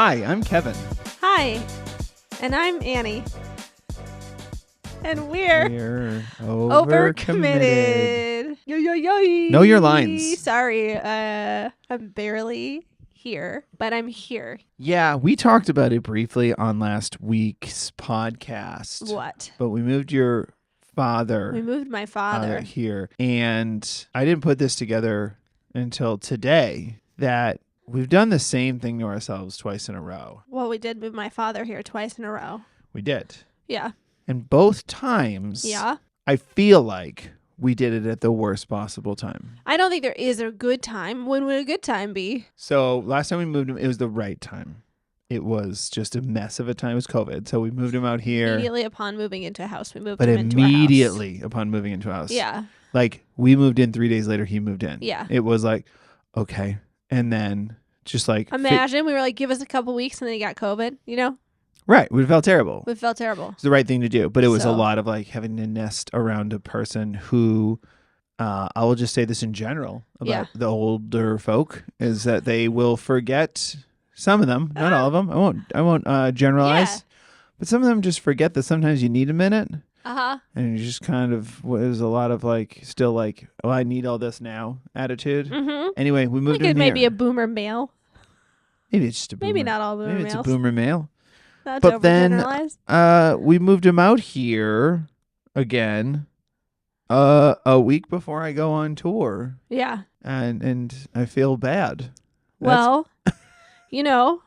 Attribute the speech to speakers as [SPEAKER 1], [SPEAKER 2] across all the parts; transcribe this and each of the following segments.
[SPEAKER 1] Hi, I'm Kevin.
[SPEAKER 2] Hi, and I'm Annie. And we're
[SPEAKER 1] Overcommitted.
[SPEAKER 2] Yo, yo, yo.
[SPEAKER 1] Know your lines.
[SPEAKER 2] Sorry, I'm barely here, but I'm here.
[SPEAKER 1] Yeah, we talked about it briefly on last week's podcast.
[SPEAKER 2] What?
[SPEAKER 1] But we moved your father.
[SPEAKER 2] We moved my father
[SPEAKER 1] here. And I didn't put this together until today that we've done the same thing to ourselves twice in a row.
[SPEAKER 2] Well, we did move my father here twice in a row.
[SPEAKER 1] We did.
[SPEAKER 2] Yeah.
[SPEAKER 1] And both times,
[SPEAKER 2] Yeah.
[SPEAKER 1] I feel like we did it at the worst possible time.
[SPEAKER 2] I don't think there is a good time. When would a good time be?
[SPEAKER 1] So last time we moved him, it was the right time. It was just a mess of a time. It was COVID. So we moved him out here.
[SPEAKER 2] Immediately upon moving into a house, we moved
[SPEAKER 1] But
[SPEAKER 2] him into a house.
[SPEAKER 1] immediately upon moving into a house.
[SPEAKER 2] Yeah.
[SPEAKER 1] Like we moved in 3 days later, he moved in.
[SPEAKER 2] Yeah.
[SPEAKER 1] It was like, okay. And then just like.
[SPEAKER 2] Imagine we were like, give us a couple weeks and then he got COVID, you know?
[SPEAKER 1] Right. We felt terrible.
[SPEAKER 2] We felt terrible.
[SPEAKER 1] It's the right thing to do. But it was a
[SPEAKER 2] So-
[SPEAKER 1] lot of like having to nest around a person who, I will just say this in general about the older folk, is that they will forget some of them, not all of them. I won't generalize.
[SPEAKER 2] Yeah.
[SPEAKER 1] But some of them just forget that sometimes you need a minute.
[SPEAKER 2] Uh-huh.
[SPEAKER 1] And you just kind of was a lot of like, still like, oh, I need all this now attitude.
[SPEAKER 2] Mm-hmm.
[SPEAKER 1] Anyway, we moved
[SPEAKER 2] Like
[SPEAKER 1] in
[SPEAKER 2] it may be
[SPEAKER 1] here.
[SPEAKER 2] a boomer male.
[SPEAKER 1] Maybe it's just a boomer.
[SPEAKER 2] Maybe not all boomer
[SPEAKER 1] Maybe
[SPEAKER 2] males.
[SPEAKER 1] it's a boomer male.
[SPEAKER 2] Not
[SPEAKER 1] But
[SPEAKER 2] to
[SPEAKER 1] then-
[SPEAKER 2] overgeneralize.
[SPEAKER 1] We moved him out here again a week before I go on tour.
[SPEAKER 2] Yeah.
[SPEAKER 1] And I feel bad.
[SPEAKER 2] Well, you know,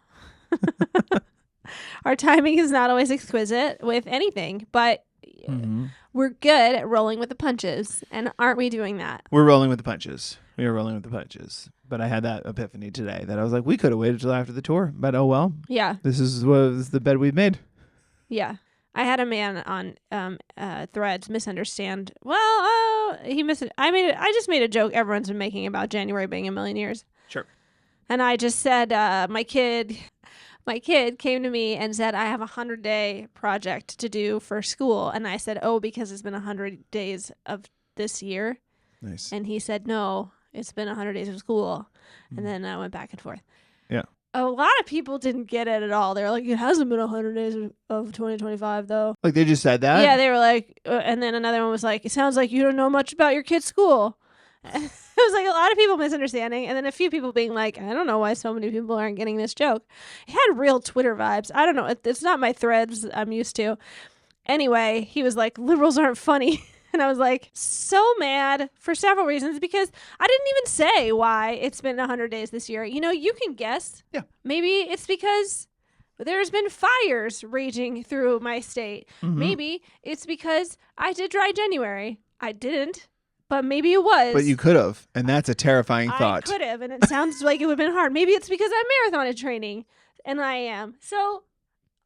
[SPEAKER 2] our timing is not always exquisite with anything, but
[SPEAKER 1] Mhm.
[SPEAKER 2] we're good at rolling with the punches. And aren't we doing that?
[SPEAKER 1] We're rolling with the punches. We are rolling with the punches. But I had that epiphany today that I was like, we could have waited till after the tour. But oh well.
[SPEAKER 2] Yeah.
[SPEAKER 1] This is the bed we've made.
[SPEAKER 2] Yeah. I had a man on Threads misunderstand. Well, I just made a joke everyone's been making about January being a million years.
[SPEAKER 1] Sure.
[SPEAKER 2] And I just said, my kid came to me and said, I have a 100-day project to do for school. And I said, oh, because it's been 100 days of this year.
[SPEAKER 1] Nice.
[SPEAKER 2] And he said, no, it's been 100 days of school. And then I went back and forth.
[SPEAKER 1] Yeah.
[SPEAKER 2] A lot of people didn't get it at all. They were like, it hasn't been 100 days of 2025, though.
[SPEAKER 1] Like they just said that?
[SPEAKER 2] Yeah, they were like, and then another one was like, it sounds like you don't know much about your kid's school. It was like a lot of people misunderstanding, and then a few people being like, I don't know why so many people aren't getting this joke. It had real Twitter vibes. I don't know. It's not my Threads I'm used to. Anyway, he was like, liberals aren't funny. And I was like, so mad for several reasons, because I didn't even say why it's been 100 days this year. You know, you can guess.
[SPEAKER 1] Yeah.
[SPEAKER 2] Maybe it's because there's been fires raging through my state.
[SPEAKER 1] Mhm.
[SPEAKER 2] Maybe it's because I did dry January. I didn't, but maybe it was.
[SPEAKER 1] But you could have. And that's a terrifying thought.
[SPEAKER 2] I could have, and it sounds like it would have been hard. Maybe it's because I'm marathon training, and I am. So,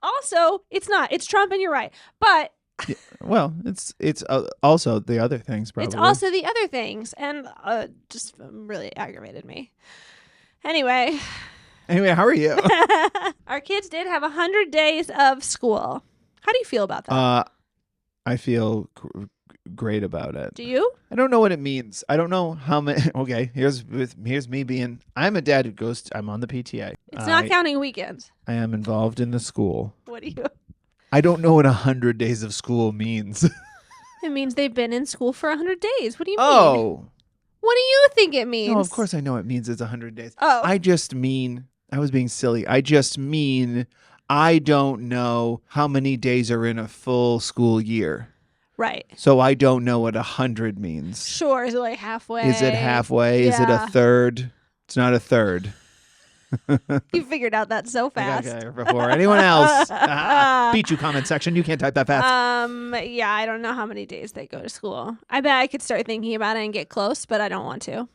[SPEAKER 2] also, it's not. It's Trump, and you're right. But
[SPEAKER 1] Yeah, well, it's also the other things probably.
[SPEAKER 2] it's also the other things, and just really aggravated me. Anyway,
[SPEAKER 1] Anyway, how are you?
[SPEAKER 2] our kids did have 100 days of school. How do you feel about that?
[SPEAKER 1] I feel great about it.
[SPEAKER 2] Do you?
[SPEAKER 1] I don't know what it means. I don't know how many. Okay, here's me being. I'm a dad who goes. I'm on the PTA.
[SPEAKER 2] It's not counting weekends.
[SPEAKER 1] I am involved in the school.
[SPEAKER 2] What do you?
[SPEAKER 1] I don't know what 100 days of school means.
[SPEAKER 2] It means they've been in school for 100 days. What do you mean?
[SPEAKER 1] Oh,
[SPEAKER 2] What do you think it means?
[SPEAKER 1] no, of course I know it means it's 100 days.
[SPEAKER 2] Oh.
[SPEAKER 1] I just mean, I was being silly. I just mean, I don't know how many days are in a full school year.
[SPEAKER 2] Right.
[SPEAKER 1] So I don't know what 100 means.
[SPEAKER 2] Sure. Is it like halfway?
[SPEAKER 1] Is it halfway? Is it a
[SPEAKER 2] Yeah.
[SPEAKER 1] third? It's not a third.
[SPEAKER 2] You figured out that so
[SPEAKER 1] I got
[SPEAKER 2] fast.
[SPEAKER 1] it before anyone else. Beat you, comment section. You can't type that fast.
[SPEAKER 2] Yeah, I don't know how many days they go to school. I bet I could start thinking about it and get close, but I don't want to.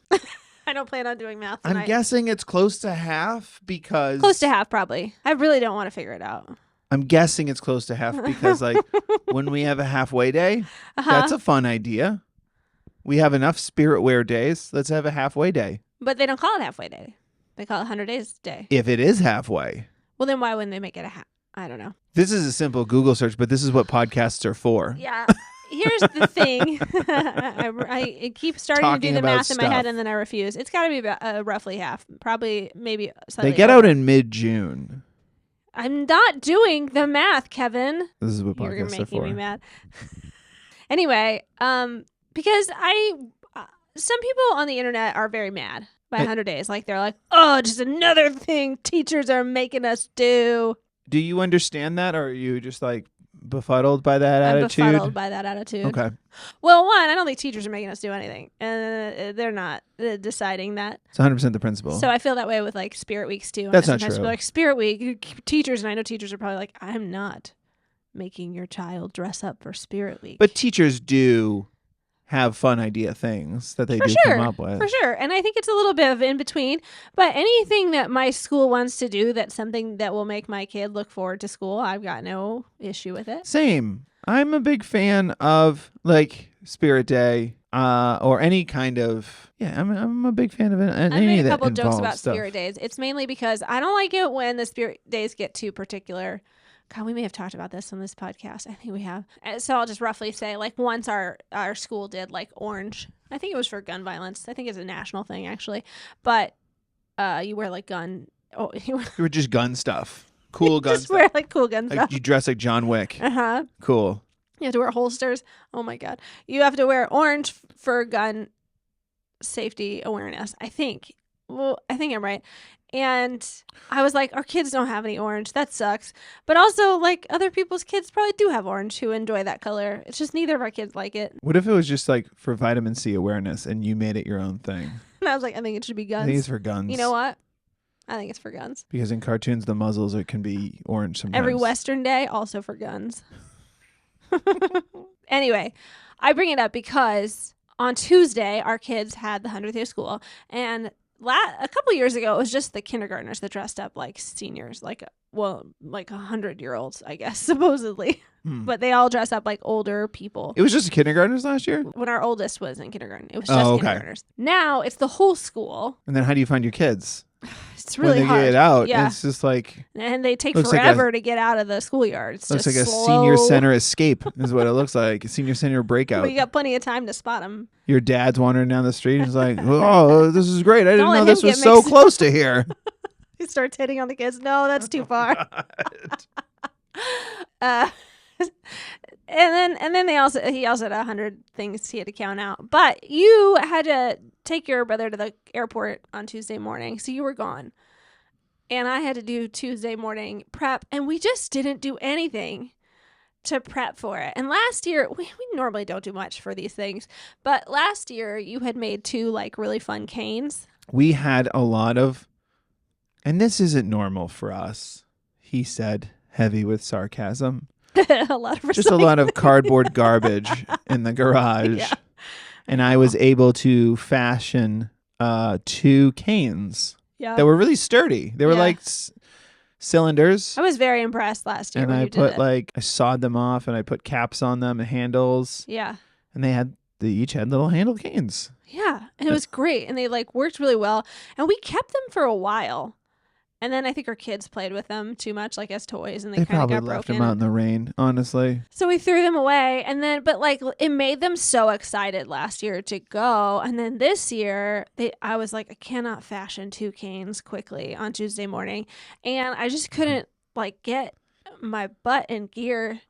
[SPEAKER 2] I don't plan on doing math tonight.
[SPEAKER 1] I'm guessing it's close to half because...
[SPEAKER 2] Close to half, probably. I really don't want to figure it out.
[SPEAKER 1] I'm guessing it's close to half because, like, when we have a halfway day, that's a fun idea. We have enough spirit wear days. Let's have a halfway day.
[SPEAKER 2] But they don't call it halfway day. They call it 100 days day.
[SPEAKER 1] If it is halfway.
[SPEAKER 2] Well, then why wouldn't they make it a half? I don't know.
[SPEAKER 1] This is a simple Google search, but this is what podcasts are for.
[SPEAKER 2] Yeah. Here's the thing. I keep starting to do
[SPEAKER 1] Talking
[SPEAKER 2] the
[SPEAKER 1] about
[SPEAKER 2] math in my
[SPEAKER 1] stuff.
[SPEAKER 2] head, and then I refuse. It's got to be about roughly half. Probably, maybe slightly
[SPEAKER 1] They get
[SPEAKER 2] over.
[SPEAKER 1] out in mid-June.
[SPEAKER 2] I'm not doing the math, Kevin.
[SPEAKER 1] This is what
[SPEAKER 2] You're
[SPEAKER 1] podcasts are
[SPEAKER 2] making me
[SPEAKER 1] for.
[SPEAKER 2] mad. Anyway, because some people on the internet are very mad by 100 days. Like, they're like, oh, just another thing teachers are making us do.
[SPEAKER 1] Do you understand that, or are you just like befuddled by that attitude?
[SPEAKER 2] I'm befuddled by that attitude.
[SPEAKER 1] Okay.
[SPEAKER 2] Well, one, I don't think teachers are making us do anything. They're not deciding that.
[SPEAKER 1] It's 100% the principal.
[SPEAKER 2] So I feel that way with like Spirit Weeks too.
[SPEAKER 1] That's not
[SPEAKER 2] sometimes
[SPEAKER 1] true.
[SPEAKER 2] People are like, Spirit Week, teachers, and I know teachers are probably like, I'm not making your child dress up for Spirit Week.
[SPEAKER 1] But teachers do have fun idea things that they come up with.
[SPEAKER 2] For sure. And I think it's a little bit of in between. But anything that my school wants to do that's something that will make my kid look forward to school, I've got no issue with it.
[SPEAKER 1] Same. I'm a big fan of like Spirit Day or any kind of, I'm a big fan of it. And
[SPEAKER 2] I made a
[SPEAKER 1] that
[SPEAKER 2] couple jokes about
[SPEAKER 1] stuff.
[SPEAKER 2] Spirit Days. It's mainly because I don't like it when the Spirit Days get too particular. God, we may have talked about this on this podcast. I think we have. So I'll just roughly say, like, once our school did, like, orange. I think it was for gun violence. I think it's a national thing, actually. But you wear, like, gun. Oh, you
[SPEAKER 1] were just gun stuff. Cool gun
[SPEAKER 2] just
[SPEAKER 1] stuff.
[SPEAKER 2] wear, like, cool gun
[SPEAKER 1] like,
[SPEAKER 2] stuff.
[SPEAKER 1] You dress like John Wick.
[SPEAKER 2] Uh-huh.
[SPEAKER 1] Cool.
[SPEAKER 2] You have to wear holsters. Oh, my God. You have to wear orange for gun safety awareness, I think. Well, I think I'm right. And I was like, our kids don't have any orange. That sucks. But also, like, other people's kids probably do have orange who enjoy that color. It's just neither of our kids like it.
[SPEAKER 1] What if it was just, like, for vitamin C awareness and you made it your own thing?
[SPEAKER 2] And I was like, I think it should be guns.
[SPEAKER 1] I think it's for guns.
[SPEAKER 2] You know what? I think it's for guns.
[SPEAKER 1] Because in cartoons, the muzzles can be orange sometimes.
[SPEAKER 2] Every Western Day, also for guns. Anyway, I bring it up because on Tuesday, our kids had the 100th day of school. And a couple years ago, it was just the kindergartners that dressed up like seniors, like 100-year-olds, I guess, supposedly. But they all dress up like older people.
[SPEAKER 1] It was just kindergartners last year?
[SPEAKER 2] When our oldest was in kindergarten, it was just kindergartners. Now it's the whole school.
[SPEAKER 1] And then how do you find your kids?
[SPEAKER 2] It's really
[SPEAKER 1] when they
[SPEAKER 2] hard.
[SPEAKER 1] get out,
[SPEAKER 2] yeah.
[SPEAKER 1] It's just like...
[SPEAKER 2] And they take forever to get out of the schoolyard. It's
[SPEAKER 1] looks
[SPEAKER 2] just
[SPEAKER 1] like
[SPEAKER 2] slow.
[SPEAKER 1] a senior center escape is what it looks like. A senior center breakout.
[SPEAKER 2] But you got plenty of time to spot them.
[SPEAKER 1] Your dad's wandering down the street and he's like, oh, this is great. I didn't know this was so
[SPEAKER 2] mixed.
[SPEAKER 1] close to here.
[SPEAKER 2] He starts hitting on the kids. No, that's too far. And then he also had 100 things he had to count out. But you had to take your brother to the airport on Tuesday morning, so you were gone. And I had to do Tuesday morning prep, and we just didn't do anything to prep for it. And last year, we normally don't do much for these things, but last year you had made 2 like really fun canes.
[SPEAKER 1] We had a lot of, and this isn't normal for us, he said, heavy with sarcasm.
[SPEAKER 2] A lot of
[SPEAKER 1] just a lot of cardboard garbage in the garage.
[SPEAKER 2] Yeah.
[SPEAKER 1] And I was able to fashion 2 canes that were really sturdy. They were like cylinders.
[SPEAKER 2] I was very impressed last year
[SPEAKER 1] and
[SPEAKER 2] when
[SPEAKER 1] I
[SPEAKER 2] you
[SPEAKER 1] put
[SPEAKER 2] did it.
[SPEAKER 1] I sawed them off and I put caps on them and handles.
[SPEAKER 2] Yeah.
[SPEAKER 1] And they each had little handle canes.
[SPEAKER 2] Yeah. And it was great. And they like worked really well. And we kept them for a while. And then I think our kids played with them too much, like as toys, and they kind of got broken.
[SPEAKER 1] They probably left them out in the rain, honestly.
[SPEAKER 2] So we threw them away, and then, but like it made them so excited last year to go. And then this year, I was like, I cannot fashion 2 canes quickly on Tuesday morning, and I just couldn't like get my butt in gear.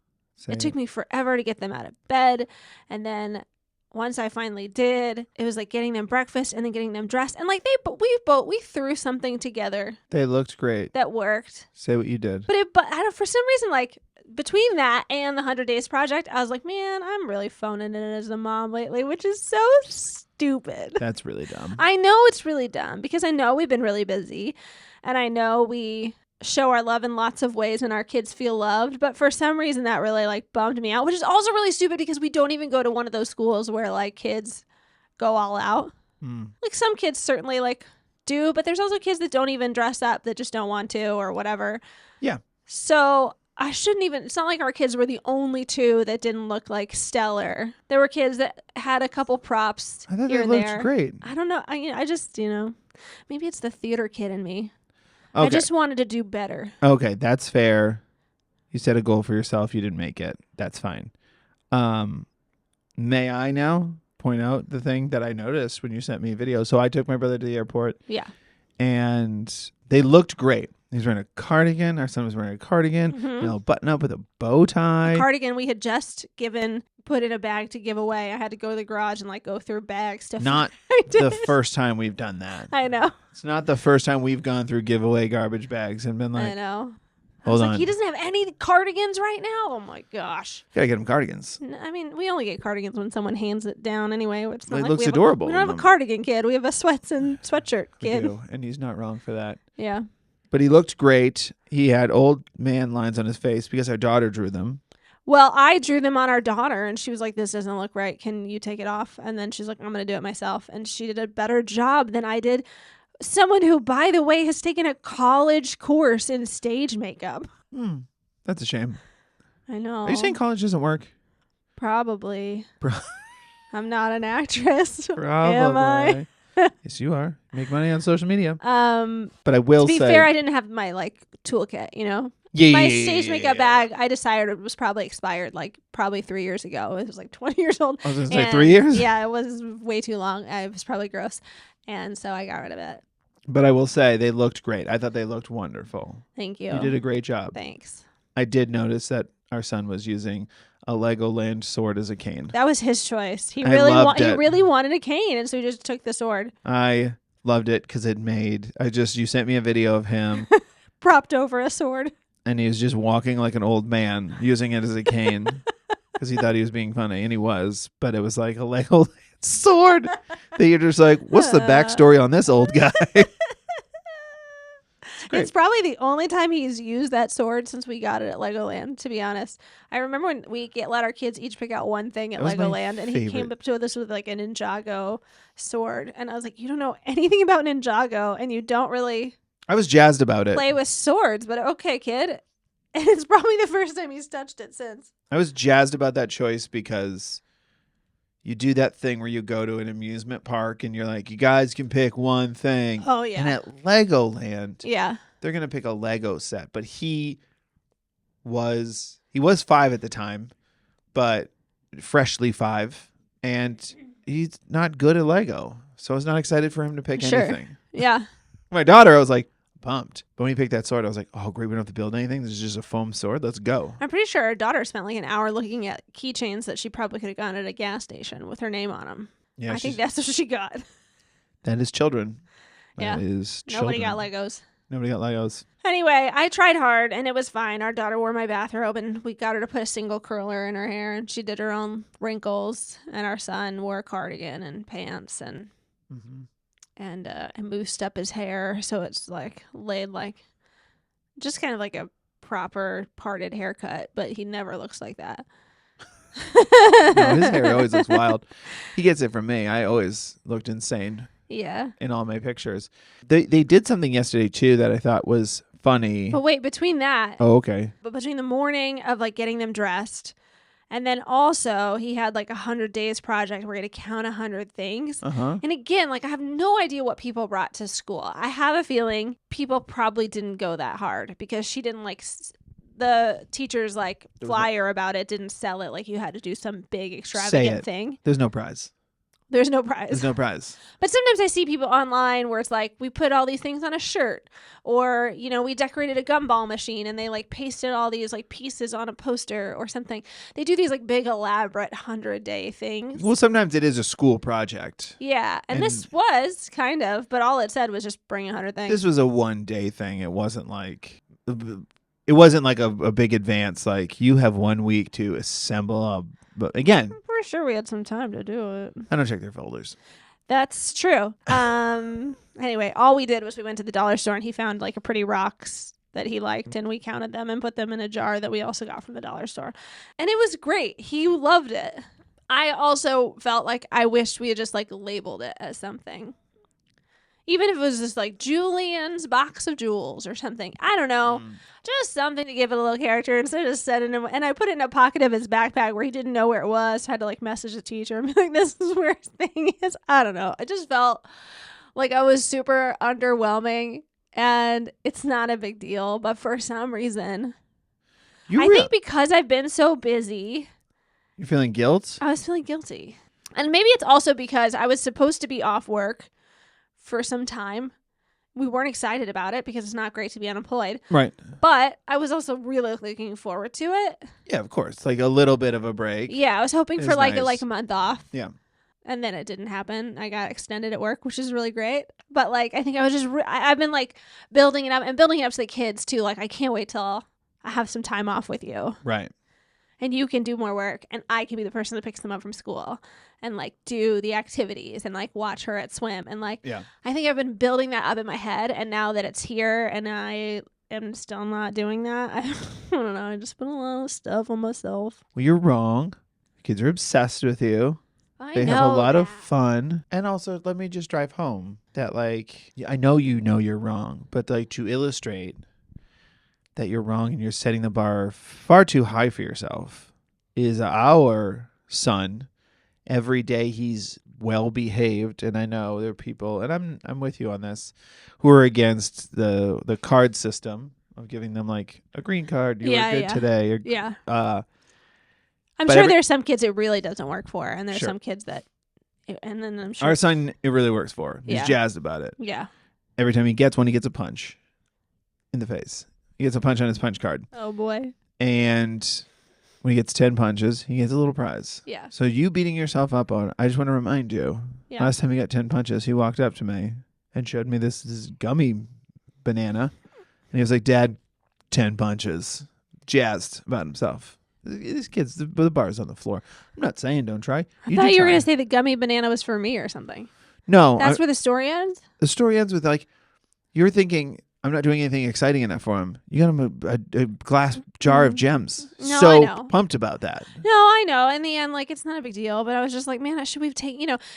[SPEAKER 2] It took me forever to get them out of bed, and then once I finally did, it was like getting them breakfast and then getting them dressed. And like we threw something together.
[SPEAKER 1] They looked great.
[SPEAKER 2] That worked.
[SPEAKER 1] Say what you did.
[SPEAKER 2] But I don't, for some reason, like between that and the 100 Days Project, I was like, man, I'm really phoning it in as a mom lately, which is so stupid.
[SPEAKER 1] That's really dumb.
[SPEAKER 2] I know it's really dumb because I know we've been really busy and I know we show our love in lots of ways and our kids feel loved, but for some reason that really like bummed me out, which is also really stupid because we don't even go to one of those schools where like kids go all out. Like some kids certainly like do, but there's also kids that don't even dress up, that just don't want to or whatever.
[SPEAKER 1] Yeah.
[SPEAKER 2] So I shouldn't even, it's not like our kids were the only 2 that didn't look like stellar. There were kids that had a couple props
[SPEAKER 1] I thought
[SPEAKER 2] here
[SPEAKER 1] they
[SPEAKER 2] and
[SPEAKER 1] looked
[SPEAKER 2] there.
[SPEAKER 1] great.
[SPEAKER 2] I don't know. I just, maybe it's the theater kid in me.
[SPEAKER 1] Okay.
[SPEAKER 2] I just wanted to do better.
[SPEAKER 1] Okay, that's fair. You set a goal for yourself. You didn't make it. That's fine. May I now point out the thing that I noticed when you sent me a video? So I took my brother to the airport.
[SPEAKER 2] Yeah.
[SPEAKER 1] and they looked great. He was wearing a cardigan. Our son was wearing a cardigan, button up with a bow tie.
[SPEAKER 2] A cardigan we had just put in a bag to give away. I had to go to the garage and like go through bags to
[SPEAKER 1] Not the first time we've done that.
[SPEAKER 2] I know.
[SPEAKER 1] It's not the first time we've gone through giveaway garbage bags and been like,
[SPEAKER 2] I know.
[SPEAKER 1] Hold on.
[SPEAKER 2] Like, he doesn't have any cardigans right now? Oh my gosh.
[SPEAKER 1] Gotta get him cardigans.
[SPEAKER 2] I mean, we only get cardigans when someone hands it down anyway. It's not
[SPEAKER 1] It
[SPEAKER 2] like
[SPEAKER 1] looks adorable.
[SPEAKER 2] We don't have a cardigan kid. We have a sweats and sweatshirt kid.
[SPEAKER 1] We do, and he's not wrong for that.
[SPEAKER 2] Yeah.
[SPEAKER 1] But he looked great. He had old man lines on his face because our daughter drew them.
[SPEAKER 2] Well, I drew them on our daughter, and she was like, this doesn't look right. Can you take it off? And then she's like, I'm going to do it myself. And she did a better job than I did. Someone who, by the way, has taken a college course in stage makeup.
[SPEAKER 1] That's a shame.
[SPEAKER 2] I know.
[SPEAKER 1] Are you saying college doesn't work?
[SPEAKER 2] Probably. I'm not an actress.
[SPEAKER 1] Probably.
[SPEAKER 2] Am I?
[SPEAKER 1] Yes, you are. Make money on social media.
[SPEAKER 2] But
[SPEAKER 1] I will say,
[SPEAKER 2] to be fair, I didn't have my like toolkit, you know? My stage makeup bag, I decided was probably expired like probably 3 years ago. It was like 20 years old.
[SPEAKER 1] I was going to say 3 years?
[SPEAKER 2] Yeah, it was way too long. It was probably gross. And so I got rid of it.
[SPEAKER 1] But I will say they looked great. I thought they looked wonderful.
[SPEAKER 2] Thank you.
[SPEAKER 1] You did a great job.
[SPEAKER 2] Thanks.
[SPEAKER 1] I did notice that our son was using a Legoland sword as a cane.
[SPEAKER 2] That was his choice. He
[SPEAKER 1] I
[SPEAKER 2] really
[SPEAKER 1] loved it.
[SPEAKER 2] He really wanted a cane, and so he just took the sword.
[SPEAKER 1] I loved it because you sent me a video of him
[SPEAKER 2] propped over a sword.
[SPEAKER 1] And he was just walking like an old man using it as a cane because he thought he was being funny, and he was. But it was like a Legoland sword that you're just like, what's the backstory on this old guy?
[SPEAKER 2] It's probably the only time he's used that sword since we got it at Legoland, to be honest. I remember when we let our kids each pick out one thing at Legoland, and he came up to us with like a Ninjago sword. And I was like, you don't know anything about Ninjago, and you don't really...
[SPEAKER 1] I was jazzed about it.
[SPEAKER 2] Play with swords, but okay, kid. And it's probably the first time he's touched it since.
[SPEAKER 1] I was jazzed about that choice because you do that thing where you go to an amusement park and you're like, you guys can pick one thing.
[SPEAKER 2] Oh, yeah.
[SPEAKER 1] And at Legoland,
[SPEAKER 2] yeah,
[SPEAKER 1] they're going to pick a Lego set. But he was 5 at the time, but freshly 5. And he's not good at Lego. So I was not excited for him to pick anything.
[SPEAKER 2] Yeah.
[SPEAKER 1] My daughter, I was like, pumped. But when he picked that sword, I was like, oh, great, we don't have to build anything. This is just a foam sword. Let's go.
[SPEAKER 2] I'm pretty sure our daughter spent like an hour looking at keychains that she probably could have gotten at a gas station with her name on them. Yeah, I think that's what she got.
[SPEAKER 1] That is children.
[SPEAKER 2] Yeah.
[SPEAKER 1] That is children.
[SPEAKER 2] Nobody got Legos.
[SPEAKER 1] Nobody got Legos.
[SPEAKER 2] Anyway, I tried hard, and it was fine. Our daughter wore my bathrobe, and we got her to put a single curler in her hair, and she did her own wrinkles, and our son wore a cardigan and pants, and... Mm-hmm. And moussed up his hair so it's like laid like just kind of like a proper parted haircut, but he never looks like that.
[SPEAKER 1] No, his hair always looks wild. He gets it from me. I always looked insane.
[SPEAKER 2] Yeah. In
[SPEAKER 1] all my pictures. They did something yesterday too that I thought was funny.
[SPEAKER 2] But wait, between that.
[SPEAKER 1] Oh, okay.
[SPEAKER 2] But between the morning of like getting them dressed, and then also he had like 100 days project where he had to count 100 things. And again, like I have no idea what people brought to school. I have a feeling people probably didn't go that hard because she didn't like the teacher's like flyer about it didn't sell it like you had to do some big extravagant thing.
[SPEAKER 1] There's no prize.
[SPEAKER 2] There's no prize.
[SPEAKER 1] There's no prize.
[SPEAKER 2] But sometimes I see people online where it's like, we put all these things on a shirt, or, you know, we decorated a gumball machine and they like pasted all these like pieces on a poster or something. They do these like big elaborate 100-day things.
[SPEAKER 1] Well, sometimes it is a school project.
[SPEAKER 2] Yeah. And this was kind of, but all it said was just bring 100 things.
[SPEAKER 1] This was a 1-day thing. It wasn't like a big advance. Like you have 1 week to assemble a, but again,
[SPEAKER 2] sure we had some time to do it.
[SPEAKER 1] I don't check their folders.
[SPEAKER 2] That's true. Anyway, all we did was we went to the dollar store and he found like a pretty rocks that he liked and we counted them and put them in a jar that we also got from the dollar store. And it was great. He loved it. I also felt like I wished we had just like labeled it as something. Even if it was just like Julian's box of jewels or something. I don't know. Just something to give it a little character instead of just sending him. And I put it in a pocket of his backpack where he didn't know where it was. So I had to like message the teacher and be like, this is where his thing is. I don't know. I just felt like I was super underwhelming. And it's not a big deal. But for some reason, I think because I've been so busy.
[SPEAKER 1] You're feeling guilt?
[SPEAKER 2] I was feeling guilty. And maybe it's also because I was supposed to be off work for some time, We weren't excited about it because it's not great to be unemployed.
[SPEAKER 1] Right.
[SPEAKER 2] But I was also really looking forward to it.
[SPEAKER 1] Yeah, of course. Like a little bit of a break.
[SPEAKER 2] Yeah, I was hoping for like
[SPEAKER 1] nice.
[SPEAKER 2] a month off.
[SPEAKER 1] Yeah.
[SPEAKER 2] And then it didn't happen. I got extended at work, which is really great. But like, I think I was just, I've been like building it up and building it up to the kids too. Like, I can't wait till I have some time off with you.
[SPEAKER 1] Right.
[SPEAKER 2] And you can do more work and I can be the person that picks them up from school and like do the activities and like watch her at swim. And like, I think I've been building that up in my head. And now that it's here and I am still not doing that, I don't know. I just put a lot of stuff on myself.
[SPEAKER 1] Well, you're wrong. Kids are obsessed with you. They have a lot of fun. And also, let me just drive home that, like, I know you're wrong, but, like, to illustrate that you're wrong and you're setting the bar far too high for yourself is our son. Every day he's well behaved, and I know there are people, and I'm with you on this, who are against the card system of giving them, like, a green card. You were good today. Or,
[SPEAKER 2] I'm sure there's some kids it really doesn't work for, and there's some kids that, and then I'm sure
[SPEAKER 1] our son it really works for. He's jazzed about it.
[SPEAKER 2] Yeah.
[SPEAKER 1] Every time he gets one, he gets a punch in the face. He gets a punch on his punch card.
[SPEAKER 2] Oh boy.
[SPEAKER 1] And when he gets 10 punches, he gets a little prize.
[SPEAKER 2] Yeah.
[SPEAKER 1] So you beating yourself up on it, I just want to remind you. Yeah. Last time he got 10 punches, he walked up to me and showed me this gummy banana, and he was like, "Dad, 10 punches." Jazzed about himself. These kids, the bar's on the floor. I'm not saying don't try.
[SPEAKER 2] I thought you were going to say the gummy banana was for me or something.
[SPEAKER 1] No.
[SPEAKER 2] That's where the story ends?
[SPEAKER 1] The story ends with, like, you're thinking, I'm not doing anything exciting enough for him. You got him a glass jar of gems.
[SPEAKER 2] No,
[SPEAKER 1] so
[SPEAKER 2] I know.
[SPEAKER 1] Pumped about that.
[SPEAKER 2] No, I know. In the end, like, it's not a big deal. But I was just like, man, should we take,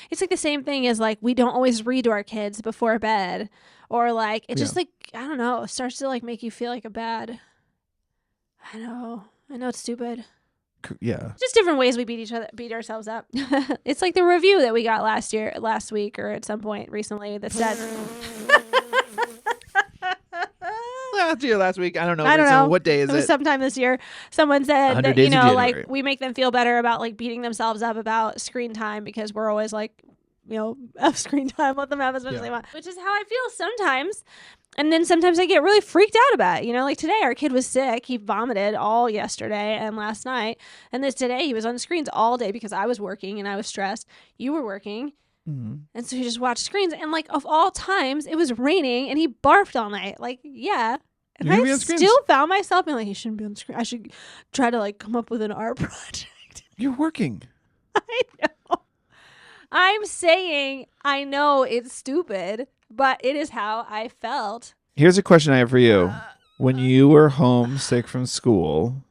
[SPEAKER 2] it's like the same thing as, like, we don't always read to our kids before bed. Or, like, it just, like, I don't know, it starts to, like, make you feel like a bad. I know it's stupid.
[SPEAKER 1] Yeah.
[SPEAKER 2] Just different ways we beat ourselves up. It's like the review that we got last week, or at some point recently that said
[SPEAKER 1] last week. I don't know. What day is it?
[SPEAKER 2] It was sometime this year. Someone said that, like, we make them feel better about, like, beating themselves up about screen time because we're always like, have screen time, let them have as much as they want. Which is how I feel sometimes. And then sometimes I get really freaked out about it. Like today, our kid was sick. He vomited all yesterday and last night. And today he was on screens all day because I was working and I was stressed. You were working. Mm-hmm. And so he just watched screens. And, like, of all times, it was raining and he barfed all night. Like, yeah. And I still found myself being like, he shouldn't be on screen. I should try to, like, come up with an art project.
[SPEAKER 1] You're working.
[SPEAKER 2] I know. I'm saying I know it's stupid, but it is how I felt.
[SPEAKER 1] Here's a question I have for you. When you were home sick from school,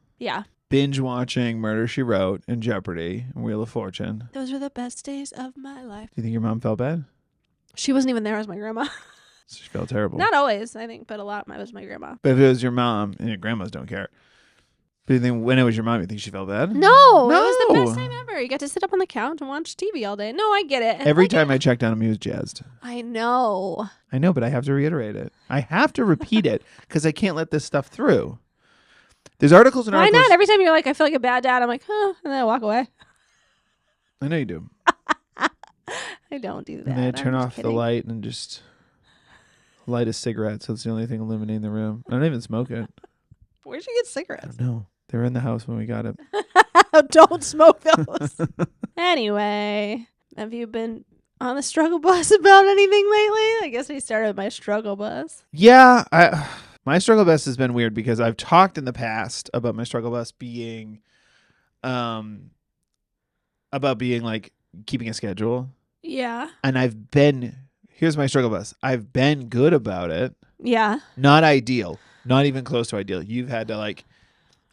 [SPEAKER 1] binge watching Murder, She Wrote and Jeopardy and Wheel of Fortune.
[SPEAKER 2] Those were the best days of my life.
[SPEAKER 1] Do you think your mom felt bad?
[SPEAKER 2] She wasn't even there as my grandma.
[SPEAKER 1] She felt terrible.
[SPEAKER 2] Not always, I think, but a lot was my grandma.
[SPEAKER 1] But if it was your mom, and your grandmas don't care. But you think when it was your mom, you think she felt bad?
[SPEAKER 2] No, it was the best time ever. You got to sit up on the couch and watch TV all day. No, I get it. And
[SPEAKER 1] every time I checked on him, he was jazzed.
[SPEAKER 2] I know, but
[SPEAKER 1] I have to reiterate it. I have to repeat it because I can't let this stuff through. There's articles and articles.
[SPEAKER 2] Why not? Every time you're like, I feel like a bad dad, I'm like, huh, and then I walk away.
[SPEAKER 1] I know you do.
[SPEAKER 2] I don't do that.
[SPEAKER 1] And then I turn off the light and just light a cigarette, so it's the only thing illuminating the room. I don't even smoke it.
[SPEAKER 2] Where'd you get cigarettes?
[SPEAKER 1] I don't know. They were in the house when we got it.
[SPEAKER 2] Don't smoke those. Anyway, have you been on the struggle bus about anything lately? I guess we started my struggle bus.
[SPEAKER 1] Yeah, my struggle bus has been weird because I've talked in the past about my struggle bus being, like keeping a schedule.
[SPEAKER 2] Yeah.
[SPEAKER 1] And here's my struggle bus. I've been good about it.
[SPEAKER 2] Yeah.
[SPEAKER 1] Not ideal. Not even close to ideal. You've had to, like,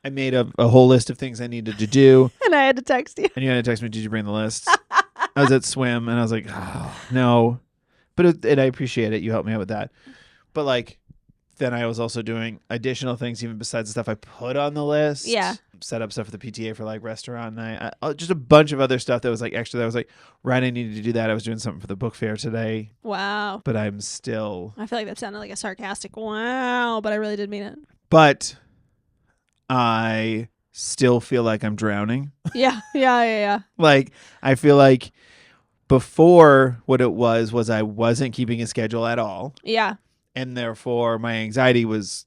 [SPEAKER 1] I made a whole list of things I needed to do.
[SPEAKER 2] And I had to text you.
[SPEAKER 1] And you had to text me, did you bring the list? I was at swim and I was like, oh, no. But I appreciate it. You helped me out with that. But, like, then I was also doing additional things even besides the stuff I put on the list.
[SPEAKER 2] Yeah.
[SPEAKER 1] Set up stuff for the PTA for, like, restaurant night. Just a bunch of other stuff that was, like, extra. That was like, right, I needed to do that. I was doing something for the book fair today.
[SPEAKER 2] Wow.
[SPEAKER 1] But I'm still.
[SPEAKER 2] I feel like that sounded like a sarcastic wow, but I really did mean it.
[SPEAKER 1] But I still feel like I'm drowning.
[SPEAKER 2] Yeah.
[SPEAKER 1] Like, I feel like before what it was I wasn't keeping a schedule at all.
[SPEAKER 2] Yeah.
[SPEAKER 1] and therefore my anxiety was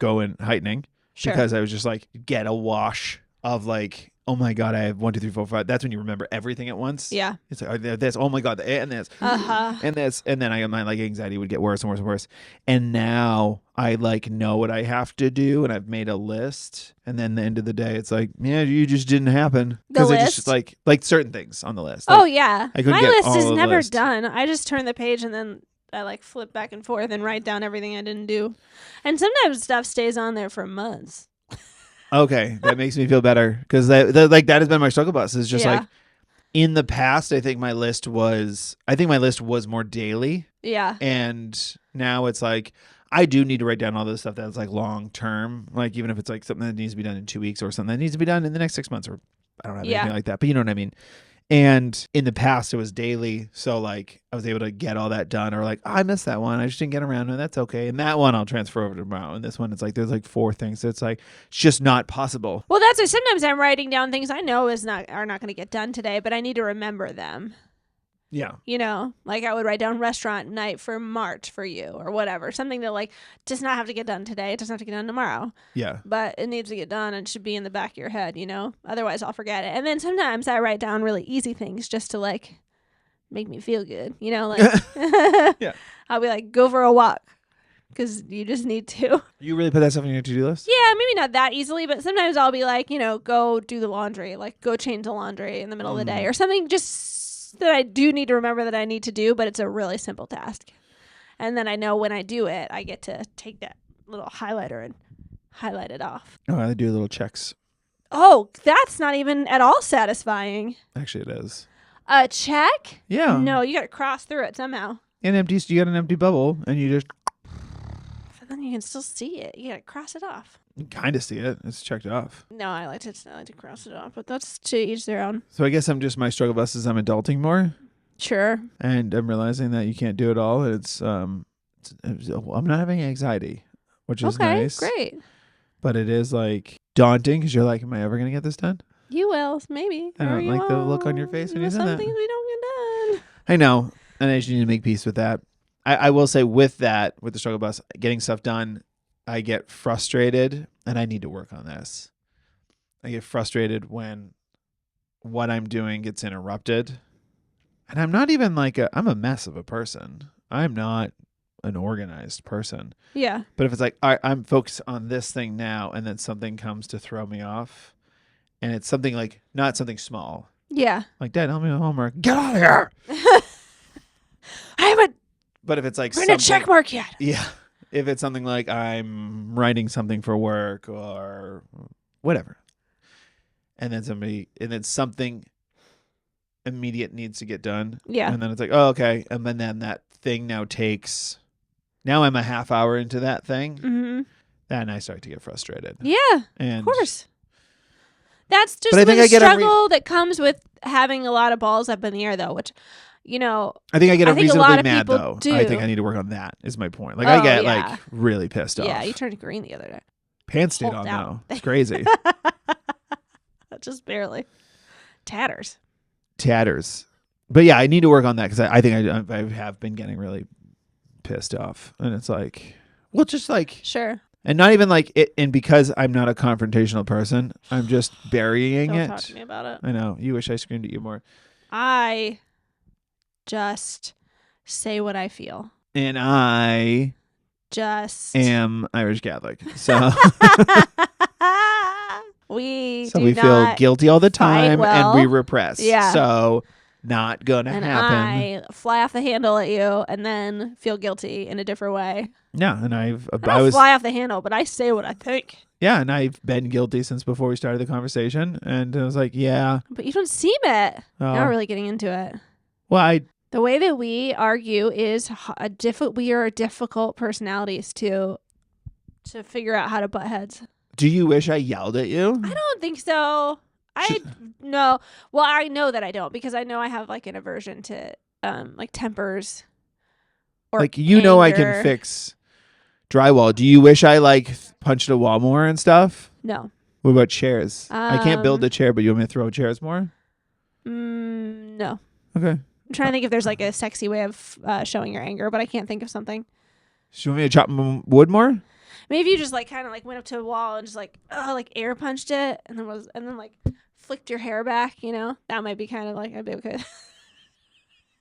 [SPEAKER 1] heightening because I was just like get a wash of like, oh my God, I have 1, 2, 3, 4, 5. That's when you remember everything at once.
[SPEAKER 2] Yeah.
[SPEAKER 1] It's like, oh, this, oh my God, and this, and this, and then my like anxiety would get worse and worse and worse. And now I like know what I have to do, and I've made a list. And then the end of the day, it's like, yeah, you just didn't happen because I just like certain things on the list. Like,
[SPEAKER 2] oh yeah, my list is never done. I just turn the page and then I like flip back and forth and write down everything I didn't do. And sometimes stuff stays on there for months.
[SPEAKER 1] Okay, that makes me feel better because that has been my struggle bus. Is just like in the past, I think my list was more daily.
[SPEAKER 2] Yeah.
[SPEAKER 1] And now it's like I do need to write down all this stuff that's like long term, like even if it's like something that needs to be done in 2 weeks or something that needs to be done in the next 6 months, or I don't have anything like that, but you know what I mean. And in the past, it was daily. So, like, I was able to get all that done. Or, like, oh, I missed that one. I just didn't get around to it. That's okay. And that one I'll transfer over to tomorrow. And this one, it's like, there's like 4 things. So it's like, it's just not possible.
[SPEAKER 2] Well, that's why sometimes I'm writing down things I know are not going to get done today, but I need to remember them.
[SPEAKER 1] Yeah.
[SPEAKER 2] You know, like I would write down restaurant night for March for you or whatever. Something that like does not have to get done today. It doesn't have to get done tomorrow. Yeah. But it needs to get done and it should be in the back of your head, you know? Otherwise I'll forget it. And then sometimes I write down really easy things just to like make me feel good, you know? Like yeah. I'll be like, go for a walk. Because you just need to.
[SPEAKER 1] You really put that stuff on your to-do list?
[SPEAKER 2] Yeah, maybe not that easily, but sometimes I'll be like, you know, go do the laundry. Like go change the laundry in the middle of the day or something just that I do need to remember that I need to do, but it's a really simple task. And then I know when I do it, I get to take that little highlighter and highlight it off.
[SPEAKER 1] Oh, I do little checks.
[SPEAKER 2] Oh, that's not even at all satisfying.
[SPEAKER 1] Actually, it is.
[SPEAKER 2] A check?
[SPEAKER 1] Yeah.
[SPEAKER 2] No, you got to cross through it somehow.
[SPEAKER 1] You got an empty bubble, and you just...
[SPEAKER 2] But then you can still see it. You got to cross it off.
[SPEAKER 1] You kind of see it. It's checked off.
[SPEAKER 2] No, I like to cross it off, but that's to each their own.
[SPEAKER 1] So I guess my struggle bus is I'm adulting more.
[SPEAKER 2] Sure.
[SPEAKER 1] And I'm realizing that you can't do it all. I'm not having anxiety, which is nice.
[SPEAKER 2] Great.
[SPEAKER 1] But it is like daunting because you're like, am I ever going to get this done?
[SPEAKER 2] You will, maybe.
[SPEAKER 1] I don't like the look on your face when you say that.
[SPEAKER 2] Some things we don't get done.
[SPEAKER 1] I know. And I just need to make peace with that. I will say with the struggle bus, getting stuff done, I get frustrated, and I need to work on this. I get frustrated when what I'm doing gets interrupted. And I'm not even like I'm a mess of a person. I'm not an organized person. Yeah. But if it's like, all right, I'm focused on this thing now, and then something comes to throw me off, and it's something like, not something small. Yeah. Like, Dad, help me with homework. Get out of here.
[SPEAKER 2] I haven't.
[SPEAKER 1] But if it's like
[SPEAKER 2] written a check mark yet.
[SPEAKER 1] Yeah. If it's something like I'm writing something for work or whatever, and then something immediate needs to get done. Yeah. And then it's like, oh, okay. And then that thing now I'm a half hour into that thing. Mm-hmm. Then I start to get frustrated. Yeah. And of course.
[SPEAKER 2] That's just the struggle that comes with having a lot of balls up in the air, though, which... You know,
[SPEAKER 1] I think I get reasonably mad though. I think I need to work on that. Is my point. Like I get like really pissed off.
[SPEAKER 2] Yeah, you turned green the other day.
[SPEAKER 1] Pants stayed on though. It's crazy.
[SPEAKER 2] Just barely. Tatters.
[SPEAKER 1] But yeah, I need to work on that because I think I have been getting really pissed off, and it's like, well, just like
[SPEAKER 2] sure.
[SPEAKER 1] And not even like it, and because I'm not a confrontational person, I'm just burying it.
[SPEAKER 2] Don't talk to me about it.
[SPEAKER 1] I know. You wish I screamed at you more.
[SPEAKER 2] I just say what I feel.
[SPEAKER 1] And I
[SPEAKER 2] just
[SPEAKER 1] am Irish Catholic. So
[SPEAKER 2] we
[SPEAKER 1] feel guilty all the time and we repress. Yeah. So not gonna happen.
[SPEAKER 2] I fly off the handle at you and then feel guilty in a different way.
[SPEAKER 1] Yeah, and I
[SPEAKER 2] fly off the handle, but I say what I think.
[SPEAKER 1] Yeah, and I've been guilty since before we started the conversation, and I was like, yeah.
[SPEAKER 2] But you don't seem it. Not really getting into it.
[SPEAKER 1] Well,
[SPEAKER 2] the way that we argue is we are difficult personalities to figure out how to butt heads.
[SPEAKER 1] Do you wish I yelled at you?
[SPEAKER 2] I don't think so. No. Well, I know that I don't because I know I have like an aversion to like tempers. Or
[SPEAKER 1] like anger. I can fix drywall. Do you wish I like punched a wall more and stuff?
[SPEAKER 2] No.
[SPEAKER 1] What about chairs? I can't build a chair, but you want me to throw chairs more?
[SPEAKER 2] No.
[SPEAKER 1] Okay.
[SPEAKER 2] I'm trying to think if there's like a sexy way of showing your anger, but I can't think of something.
[SPEAKER 1] So you want me to chop wood more?
[SPEAKER 2] Maybe you just like kind of like went up to a wall and just like air punched it, and then like flicked your hair back. You know, that might be kind of like I'd be okay.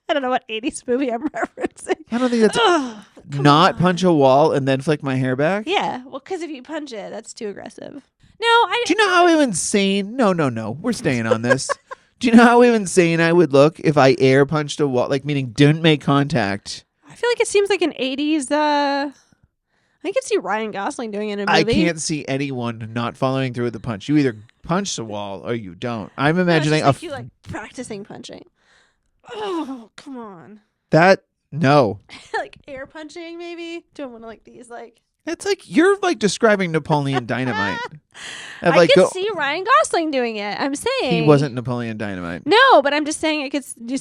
[SPEAKER 2] I don't know what 80s movie I'm referencing.
[SPEAKER 1] I don't think that's not punch a wall and then flick my hair back.
[SPEAKER 2] Yeah, well, because if you punch it, that's too aggressive. No,
[SPEAKER 1] Do you know how insane? No. We're staying on this. Do you know how insane I would look if I air punched a wall? Like, meaning didn't make contact.
[SPEAKER 2] I feel like it seems like an 80s. I could see Ryan Gosling doing it in a movie.
[SPEAKER 1] I can't see anyone not following through with the punch. You either punch the wall or you don't. I'm imagining
[SPEAKER 2] you like practicing punching. Oh, come on.
[SPEAKER 1] No.
[SPEAKER 2] Like air punching, maybe. Doing one of like these, like.
[SPEAKER 1] It's like you're like describing Napoleon Dynamite.
[SPEAKER 2] I could see Ryan Gosling doing it. I'm saying
[SPEAKER 1] he wasn't Napoleon Dynamite.
[SPEAKER 2] No, but I'm just saying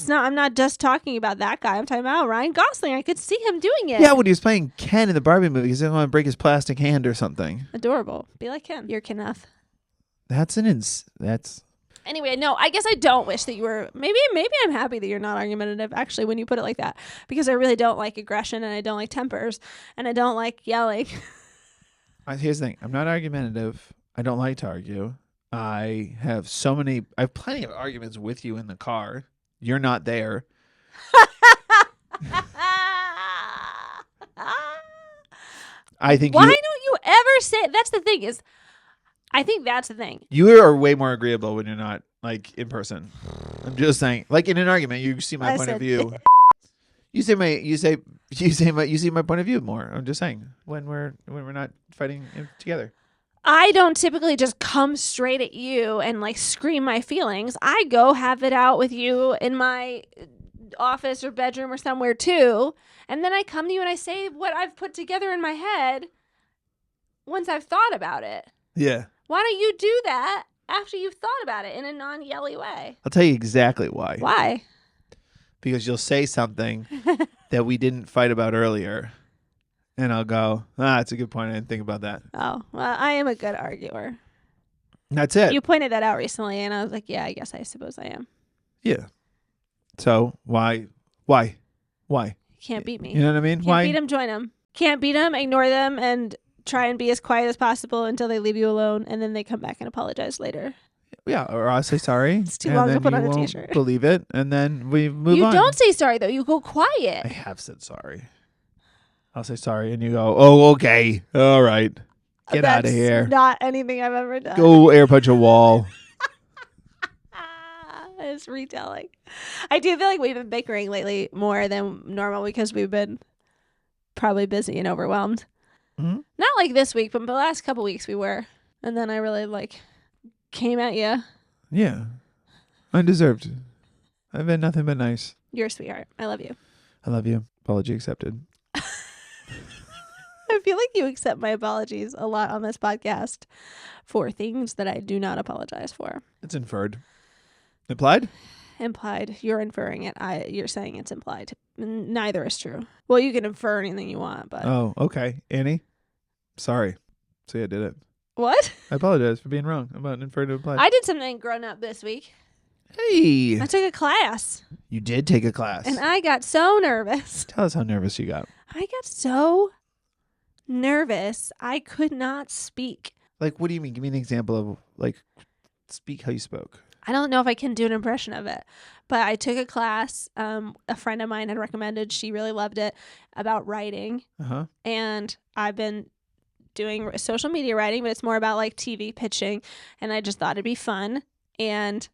[SPEAKER 2] I'm not just talking about that guy. I'm talking about Ryan Gosling. I could see him doing it.
[SPEAKER 1] Yeah, when he was playing Ken in the Barbie movie, he didn't want to break his plastic hand or something.
[SPEAKER 2] Adorable. Be like him. You're Kenneth.
[SPEAKER 1] That's
[SPEAKER 2] Anyway, no, I guess I don't wish that you were. Maybe I'm happy that you're not argumentative, actually, when you put it like that. Because I really don't like aggression, and I don't like tempers, and I don't like yelling.
[SPEAKER 1] Here's the thing. I'm not argumentative. I don't like to argue. I have plenty of arguments with you in the car. You're not there. I think
[SPEAKER 2] Why don't you ever say... That's the thing is... I think that's the thing.
[SPEAKER 1] You are way more agreeable when you're not like in person. I'm just saying, like in an argument, you see my point of view. You see my point of view more. I'm just saying when we're not fighting together.
[SPEAKER 2] I don't typically just come straight at you and like scream my feelings. I go have it out with you in my office or bedroom or somewhere too, and then I come to you and I say what I've put together in my head once I've thought about it.
[SPEAKER 1] Yeah.
[SPEAKER 2] Why don't you do that after you've thought about it in a non-yelly way?
[SPEAKER 1] I'll tell you exactly why.
[SPEAKER 2] Why?
[SPEAKER 1] Because you'll say something that we didn't fight about earlier. And I'll go, that's a good point. I didn't think about that.
[SPEAKER 2] Oh, well, I am a good arguer.
[SPEAKER 1] That's it.
[SPEAKER 2] You pointed that out recently, and I was like, yeah, I suppose I am.
[SPEAKER 1] Yeah. So why?
[SPEAKER 2] Can't beat me.
[SPEAKER 1] You know what I mean?
[SPEAKER 2] Can't beat them, join them. Can't beat them, ignore them, and try and be as quiet as possible until they leave you alone, and then they come back and apologize later.
[SPEAKER 1] Yeah, or I'll say sorry.
[SPEAKER 2] It's too long to put on a t-shirt.
[SPEAKER 1] Believe it, and then we move on.
[SPEAKER 2] You don't say sorry, though. You go quiet.
[SPEAKER 1] I have said sorry. I'll say sorry, and you go, oh, okay. All right. Get out of here.
[SPEAKER 2] Not anything I've ever done.
[SPEAKER 1] Go air punch a wall.
[SPEAKER 2] It's retelling. I do feel like we've been bickering lately more than normal because we've been probably busy and overwhelmed.
[SPEAKER 1] Mm-hmm.
[SPEAKER 2] Not like this week, but the last couple weeks we were. And then I really came at you.
[SPEAKER 1] Yeah. Undeserved. I've been nothing but nice.
[SPEAKER 2] You're a sweetheart. I love you.
[SPEAKER 1] I love you. Apology accepted.
[SPEAKER 2] I feel like you accept my apologies a lot on this podcast for things that I do not apologize for.
[SPEAKER 1] It's inferred. Implied?
[SPEAKER 2] Implied. You're inferring it. You're saying it's implied. Neither is true. Well, you can infer anything you want, but...
[SPEAKER 1] Oh, okay. Annie? Sorry. See, I did it.
[SPEAKER 2] What?
[SPEAKER 1] I apologize for being wrong about inferred to implied.
[SPEAKER 2] I did something grown up this week.
[SPEAKER 1] Hey!
[SPEAKER 2] I took a class.
[SPEAKER 1] You did take a class.
[SPEAKER 2] And I got so nervous.
[SPEAKER 1] Tell us how nervous you got.
[SPEAKER 2] I got so nervous, I could not speak.
[SPEAKER 1] Like, what do you mean? Give me an example of, speak how you spoke.
[SPEAKER 2] I don't know if I can do an impression of it, but I took a class a friend of mine had recommended. She really loved it, about writing.
[SPEAKER 1] Uh-huh.
[SPEAKER 2] And I've been doing social media writing, but it's more about TV pitching. And I just thought it'd be fun. And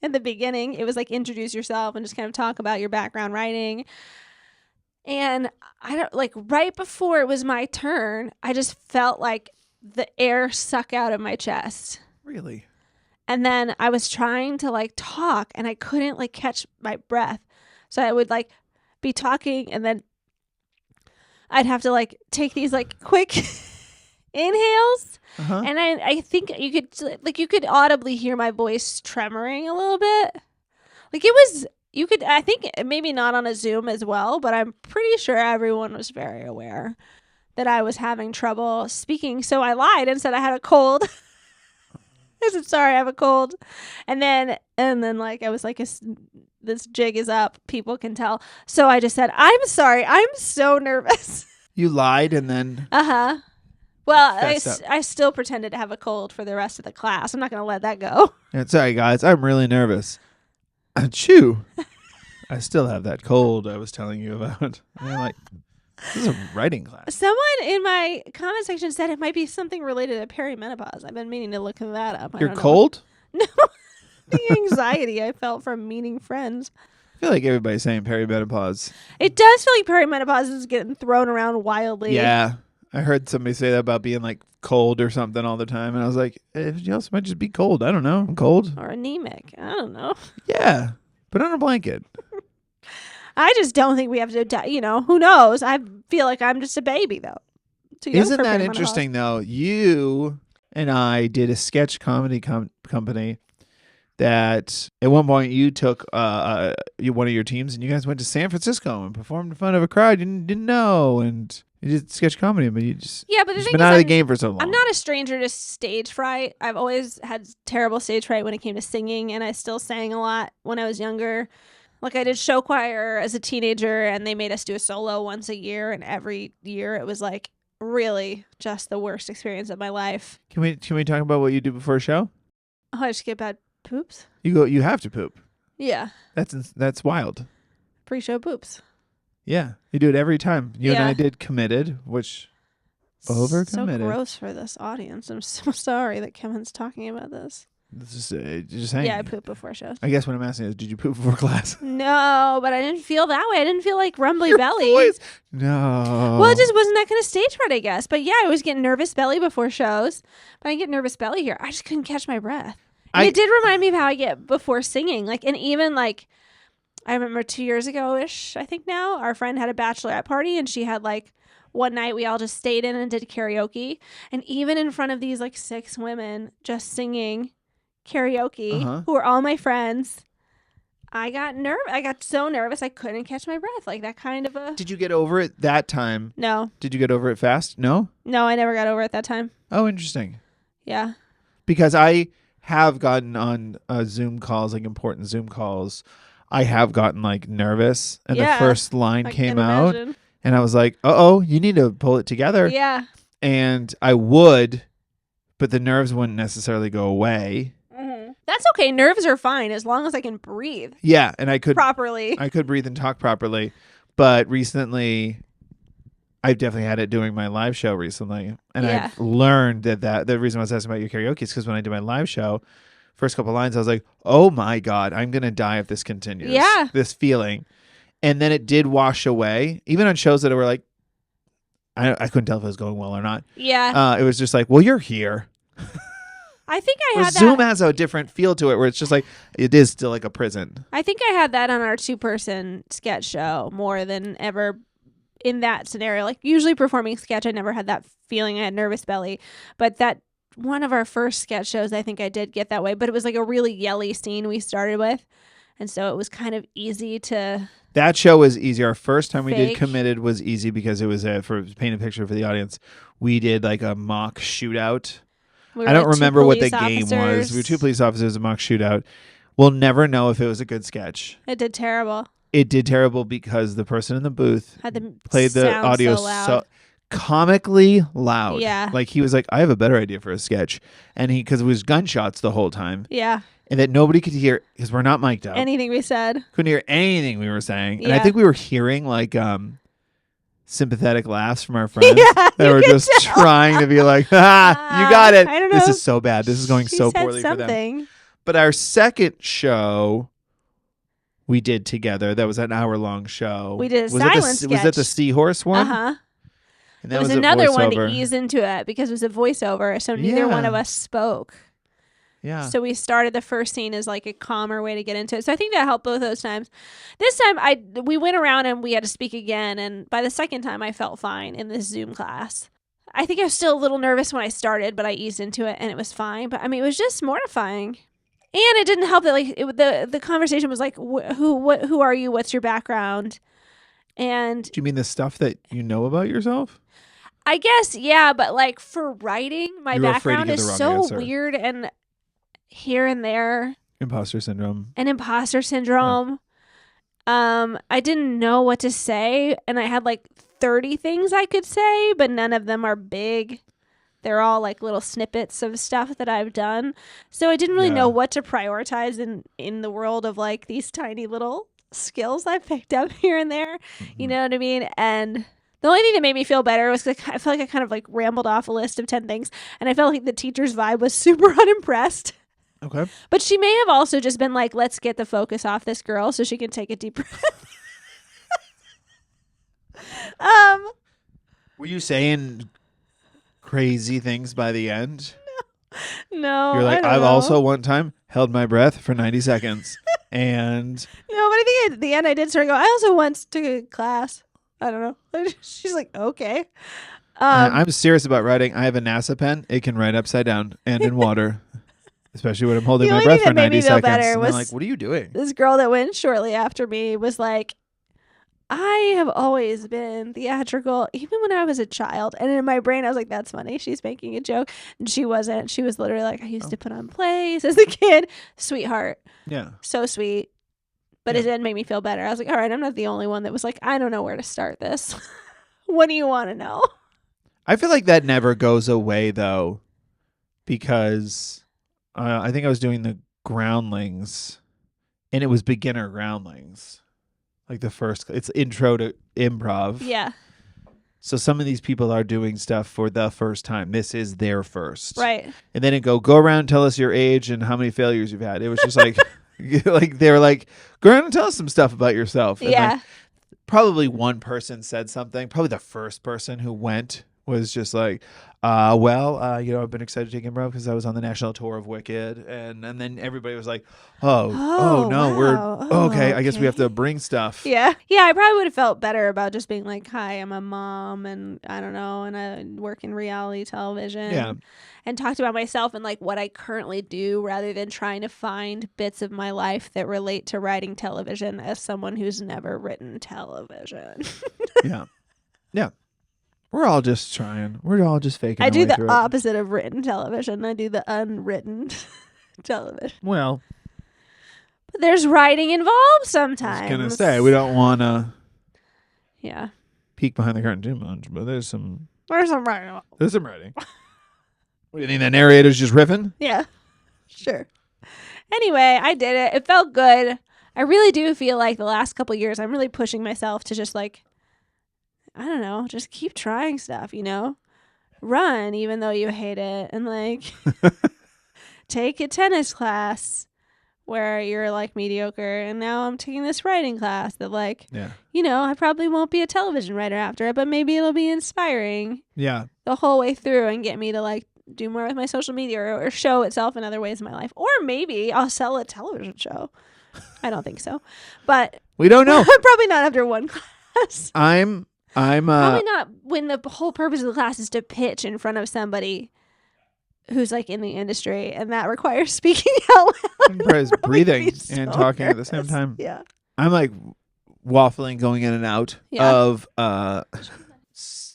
[SPEAKER 2] in the beginning, it was introduce yourself and just kind of talk about your background writing. And I don't right before it was my turn, I just felt like the air suck out of my chest.
[SPEAKER 1] Really?
[SPEAKER 2] And then I was trying to talk and I couldn't catch my breath. So I would be talking and then I'd have to take these quick inhales.
[SPEAKER 1] Uh-huh.
[SPEAKER 2] And I think you could audibly hear my voice tremoring a little bit. I think maybe not on a Zoom as well, but I'm pretty sure everyone was very aware that I was having trouble speaking. So I lied and said I had a cold. I said, sorry, I have a cold. And then I was this jig is up. People can tell. So I just said, I'm sorry. I'm so nervous.
[SPEAKER 1] You lied and then
[SPEAKER 2] Uh-huh. Well,
[SPEAKER 1] fessed up.
[SPEAKER 2] I still pretended to have a cold for the rest of the class. I'm not going to let that go.
[SPEAKER 1] And sorry, guys, I'm really nervous. Achoo. I still have that cold I was telling you about. And I'm like, this is a writing class.
[SPEAKER 2] Someone in my comment section said it might be something related to perimenopause. I've been meaning to look that up.
[SPEAKER 1] You're cold?
[SPEAKER 2] No. The anxiety I felt from meeting friends.
[SPEAKER 1] I feel like everybody's saying perimenopause.
[SPEAKER 2] It does feel like perimenopause is getting thrown around wildly.
[SPEAKER 1] Yeah. I heard somebody say that about being like cold or something all the time. And I was like, you also might just be cold. I don't know. I'm cold.
[SPEAKER 2] Or anemic. I don't know.
[SPEAKER 1] Yeah. Put on a blanket.
[SPEAKER 2] I just don't think we have to, who knows? I feel like I'm just a baby, though.
[SPEAKER 1] Isn't that interesting, though? You and I did a sketch comedy company that at one point you took one of your teams and you guys went to San Francisco and performed in front of a crowd you didn't know, and you did sketch comedy, but you've been out of the game for so long.
[SPEAKER 2] I'm not a stranger to stage fright. I've always had terrible stage fright when it came to singing, and I still sang a lot when I was younger. Like I did show choir as a teenager, and they made us do a solo once a year, and every year it was like really just the worst experience of my life.
[SPEAKER 1] Can we talk about what you do before a show?
[SPEAKER 2] Oh, I just get bad poops?
[SPEAKER 1] You have to poop.
[SPEAKER 2] Yeah.
[SPEAKER 1] That's wild.
[SPEAKER 2] Pre-show poops.
[SPEAKER 1] Yeah. You do it every time. You and I did Committed, which Overcommitted.
[SPEAKER 2] So gross for this audience. I'm so sorry that Kevin's talking about this.
[SPEAKER 1] This is just saying.
[SPEAKER 2] Yeah, I poop before shows.
[SPEAKER 1] I guess what I'm asking is, did you poop before class?
[SPEAKER 2] No, but I didn't feel that way. I didn't feel like rumbly belly.
[SPEAKER 1] Voice. No.
[SPEAKER 2] Well, it just wasn't that kind of stage fright, I guess. But yeah, I was getting nervous belly before shows. But I get nervous belly here. I just couldn't catch my breath. And it did remind me of how I get before singing. And even I remember 2 years ago-ish, I think now, our friend had a bachelorette party, and she had one night we all just stayed in and did karaoke. And even in front of these 6 women just singing karaoke, who were all my friends, I got so nervous I couldn't catch my breath. That kind of a...
[SPEAKER 1] Did you get over it that time?
[SPEAKER 2] No.
[SPEAKER 1] Did you get over it fast? No?
[SPEAKER 2] No, I never got over it that time.
[SPEAKER 1] Oh, interesting.
[SPEAKER 2] Yeah.
[SPEAKER 1] Because I have gotten on Zoom calls, important Zoom calls, I have gotten nervous, and the first line came out, and I was like, "Uh-oh, you need to pull it together."
[SPEAKER 2] Yeah.
[SPEAKER 1] And I would, but the nerves wouldn't necessarily go away.
[SPEAKER 2] Mm-hmm. That's okay. Nerves are fine as long as I can breathe.
[SPEAKER 1] Yeah, and I could
[SPEAKER 2] properly.
[SPEAKER 1] I could breathe and talk properly, but recently, I've definitely had it doing my live show recently, and I've learned that the reason I was asking about your karaoke is because when I did my live show, first couple lines, I was like, oh my God, I'm going to die if this continues.
[SPEAKER 2] Yeah.
[SPEAKER 1] This feeling. And then it did wash away. Even on shows that were I couldn't tell if it was going well or not.
[SPEAKER 2] Yeah.
[SPEAKER 1] It was just well, you're here.
[SPEAKER 2] I think I had that.
[SPEAKER 1] Zoom has a different feel to it where it's just it is still like a prison.
[SPEAKER 2] I think I had that on our 2-person sketch show more than ever in that scenario. Usually performing sketch, I never had that feeling. I had nervous belly. But that one of our first sketch shows, I think I did get that way, but it was a really yelly scene we started with, and so it was kind of easy to...
[SPEAKER 1] That show was easy. Our first time we
[SPEAKER 2] fake.
[SPEAKER 1] did Committed was easy because it was for paint a picture for the audience. We did a mock shootout. I don't remember what the game was. We were 2 police officers, a mock shootout. We'll never know if it was a good sketch.
[SPEAKER 2] It did terrible.
[SPEAKER 1] It did terrible because the person in the booth played the audio so comically loud.
[SPEAKER 2] Yeah.
[SPEAKER 1] He was like, I have a better idea for a sketch. And because it was gunshots the whole time.
[SPEAKER 2] Yeah.
[SPEAKER 1] And that nobody could hear because we're not mic'd up.
[SPEAKER 2] Anything we said.
[SPEAKER 1] Couldn't hear anything we were saying.
[SPEAKER 2] Yeah.
[SPEAKER 1] And I think we were hearing sympathetic laughs from our friends that were just trying to be like, you got it.
[SPEAKER 2] I don't know.
[SPEAKER 1] This is so bad. This is going so poorly for them. But our second show we did together, that was an hour-long show.
[SPEAKER 2] We did a silent sketch.
[SPEAKER 1] Was that the seahorse one?
[SPEAKER 2] Uh-huh.
[SPEAKER 1] And
[SPEAKER 2] that was another one to ease into it because it was a voiceover, so neither one of us spoke.
[SPEAKER 1] Yeah.
[SPEAKER 2] So we started the first scene as a calmer way to get into it. So I think that helped both those times. This time we went around and we had to speak again, and by the second time I felt fine in this Zoom class. I think I was still a little nervous when I started, but I eased into it and it was fine. But it was just mortifying. And it didn't help that the conversation was who are you? What's your background? And
[SPEAKER 1] do you mean the stuff that you know about yourself?
[SPEAKER 2] I guess, yeah, but for writing, my background is so weird and here and there.
[SPEAKER 1] Imposter syndrome.
[SPEAKER 2] I didn't know what to say, and I had 30 things I could say, but none of them are big. They're all like little snippets of stuff that I've done. So I didn't really know what to prioritize in the world of like these tiny little skills I picked up here and there.
[SPEAKER 1] Mm-hmm.
[SPEAKER 2] You know what I mean? And the only thing that made me feel better was like I felt like I kind of like rambled off a list of 10 things, and I felt like the teacher's vibe was super unimpressed.
[SPEAKER 1] Okay.
[SPEAKER 2] But she may have also just been like, let's get the focus off this girl so she can take a deep breath.
[SPEAKER 1] Were you saying crazy things by the end?
[SPEAKER 2] No.
[SPEAKER 1] You're like,
[SPEAKER 2] I've
[SPEAKER 1] also one time held my breath for 90 seconds. And
[SPEAKER 2] no, but I think at the end I did sort of go, I also once took a class. I don't know. She's like, okay.
[SPEAKER 1] I'm serious about writing. I have a NASA pen. It can write upside down and in water, especially when I'm holding my breath for 90 seconds. And I'm like, what are you doing?
[SPEAKER 2] This girl that went shortly after me was like, I have always been theatrical, even when I was a child. And in my brain, I was like, that's funny. She's making a joke. And she wasn't. She was literally like, I used to put on plays as a kid. Sweetheart.
[SPEAKER 1] Yeah.
[SPEAKER 2] So sweet. But it did make me feel better. I was like, all right, I'm not the only one that was like, I don't know where to start this. What do you want to know?
[SPEAKER 1] I feel like that never goes away, though, because I think I was doing the Groundlings, and it was beginner Groundlings. Like the first, it's intro to improv.
[SPEAKER 2] Yeah.
[SPEAKER 1] So some of these people are doing stuff for the first time. This is their first.
[SPEAKER 2] Right.
[SPEAKER 1] And then it go around, tell us your age and how many failures you've had. It was just like, like they were like, go around and tell us some stuff about yourself. And
[SPEAKER 2] yeah.
[SPEAKER 1] like, probably one person said something. Probably the first person who went was just like, I've been excited to take improv because I was on the national tour of Wicked. And then everybody was like, oh no,
[SPEAKER 2] wow.
[SPEAKER 1] okay. I guess we have to bring stuff.
[SPEAKER 2] Yeah. Yeah, I probably would have felt better about just being like, hi, I'm a mom and I don't know, and I work in reality television.
[SPEAKER 1] Yeah.
[SPEAKER 2] And talked about myself and like what I currently do rather than trying to find bits of my life that relate to writing television as someone who's never written television.
[SPEAKER 1] Yeah. Yeah. We're all just trying. We're all just faking.
[SPEAKER 2] I do the opposite of written television. I do the unwritten television.
[SPEAKER 1] Well,
[SPEAKER 2] but there's writing involved sometimes.
[SPEAKER 1] I was gonna say we don't want to.
[SPEAKER 2] Yeah.
[SPEAKER 1] Peek behind the curtain too much, but there's some
[SPEAKER 2] writing.
[SPEAKER 1] There's some writing. What do you think? The narrator's just riffing?
[SPEAKER 2] Yeah. Sure. Anyway, I did it. It felt good. I really do feel like the last couple years, I'm really pushing myself to just like, I don't know, just keep trying stuff, you know? Run even though you hate it, and like take a tennis class where you're like mediocre, and now I'm taking this writing class that like, you know, I probably won't be a television writer after it, but maybe it'll be inspiring.
[SPEAKER 1] Yeah.
[SPEAKER 2] The whole way through and get me to like do more with my social media or show itself in other ways in my life. Or maybe I'll sell a television show. I don't think so. But
[SPEAKER 1] we don't know.
[SPEAKER 2] Probably not after one class.
[SPEAKER 1] I'm
[SPEAKER 2] probably not when the whole purpose of the class is to pitch in front of somebody who's like in the industry, and that requires speaking out loud.
[SPEAKER 1] Breathing and talking at the same time.
[SPEAKER 2] Yeah.
[SPEAKER 1] I'm like waffling, going in and out of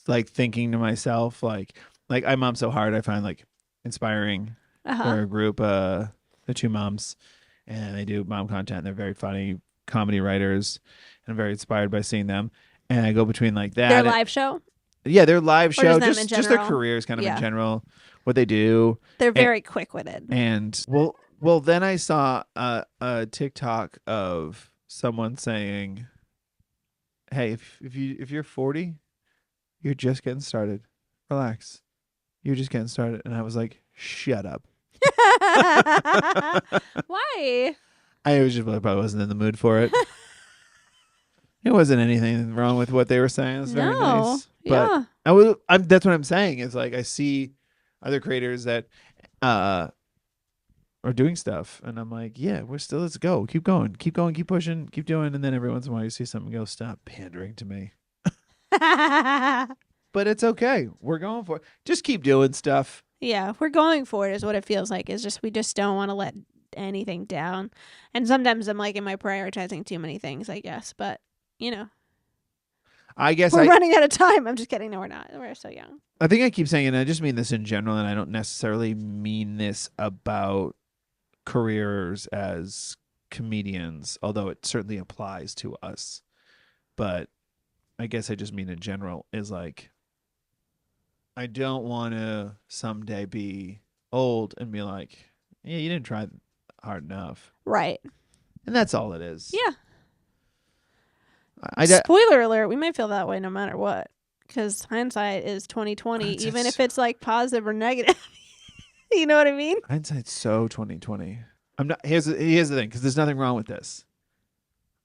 [SPEAKER 1] like thinking to myself like I mom so hard. I find like inspiring. They're a group, the two moms, and they do mom content. And they're very funny comedy writers, and I'm very inspired by seeing them. And I go between like that.
[SPEAKER 2] Their live show?
[SPEAKER 1] Yeah, their live show.
[SPEAKER 2] Just
[SPEAKER 1] their careers kind of in general. What they do.
[SPEAKER 2] They're very quick-witted.
[SPEAKER 1] And well, then I saw a TikTok of someone saying, "Hey, if you're 40, you're just getting started. Relax. You're just getting started." And I was like, "Shut up."
[SPEAKER 2] Why?
[SPEAKER 1] I was just probably wasn't in the mood for it. It wasn't anything wrong with what they were saying. It was very nice. But that's what I'm saying. Is like I see other creators that are doing stuff, and I'm like, yeah, let's go. Keep going, keep pushing, keep doing. And then every once in a while you see something go, stop pandering to me. But it's okay. We're going for it. Just keep doing stuff.
[SPEAKER 2] Yeah, we're going for it is what it feels like. Is just we just don't want to let anything down. And sometimes I'm like, am I prioritizing too many things, I guess. But, you know.
[SPEAKER 1] I guess
[SPEAKER 2] we're running out of time. I'm just kidding. No, we're not. We're so young.
[SPEAKER 1] I think I keep saying, and I just mean this in general, and I don't necessarily mean this about careers as comedians, although it certainly applies to us. But I guess I just mean in general, is like, I don't want to someday be old and be like, yeah, you didn't try hard enough.
[SPEAKER 2] Right.
[SPEAKER 1] And that's all it is.
[SPEAKER 2] Yeah.
[SPEAKER 1] I
[SPEAKER 2] Spoiler alert, we might feel that way no matter what. Because hindsight is 2020, even if it's like positive or negative. You know what I mean?
[SPEAKER 1] Hindsight's so 2020. I'm not. Here's the thing, because there's nothing wrong with this.